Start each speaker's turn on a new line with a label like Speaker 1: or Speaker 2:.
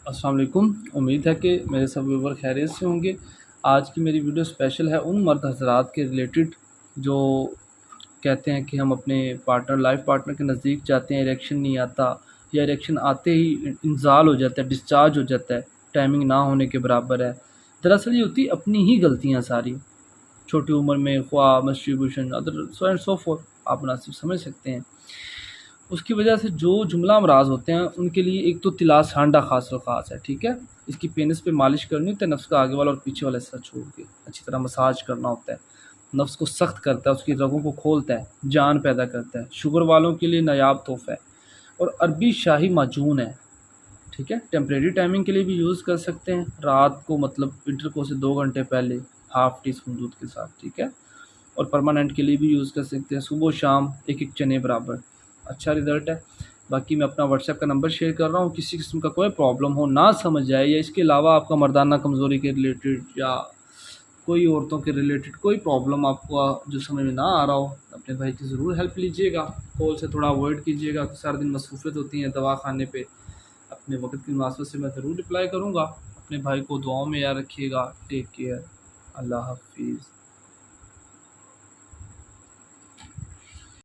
Speaker 1: अस्सलाम वालेकुम। उम्मीद है कि मेरे सब व्यूवर खैरियत से होंगे। आज की मेरी वीडियो स्पेशल है उन मर्द हज़रात के रिलेटेड जो कहते हैं कि हम अपने लाइफ पार्टनर के नज़दीक जाते हैं, इरेक्शन नहीं आता या इरेक्शन आते ही इंज़ाल हो जाता है, डिस्चार्ज हो जाता है, टाइमिंग ना होने के बराबर है। दरअसल ये होती अपनी ही गलतियाँ सारी, छोटी उम्र में ख्वाब, masturbation, other so and so fourth, आप मुनासिब समझ सकते हैं। उसकी वजह से जो जुमला अमराज होते हैं उनके लिए एक तो तिलास हांडा ख़ास और ख़ास है, ठीक है। इसकी पेनिस पे मालिश करनी होती है, नफ्स का आगे वाला और पीछे वाला हिस्सा छोड़ के अच्छी तरह मसाज करना होता है। नफ्स को सख्त करता है, उसकी रगों को खोलता है, जान पैदा करता है। शुगर वालों के लिए नायाब तोहफ़ा है। और अरबी शाही माजून है, ठीक है। टेम्परेरी टाइमिंग के लिए भी यूज़ कर सकते हैं, रात को मतलब इंटरकोर्स से 2 घंटे पहले हाफ़ टी स्पून दूध के साथ, ठीक है। और परमानेंट के लिए भी यूज़ कर सकते हैं, सुबह शाम एक चने बराबर। अच्छा रिज़ल्ट है। बाकी मैं अपना व्हाट्सएप का नंबर शेयर कर रहा हूँ, किसी किस्म का कोई प्रॉब्लम हो, ना समझ आए या इसके अलावा आपका मर्दाना कमज़ोरी के रिलेटेड या कोई औरतों के रिलेटेड कोई प्रॉब्लम आपको जो समझ में ना आ रहा हो, अपने भाई की ज़रूर हेल्प लीजिएगा। कॉल से थोड़ा अवॉइड कीजिएगा, सारा दिन मसरूफ़ियत होती हैं दवा खाने पे। अपने वक्त की मुनासबत से मैं ज़रूर रिप्लाई करूँगा। अपने भाई को दुआओं में याद रखिएगा। Take care. अल्लाह हाफिज़।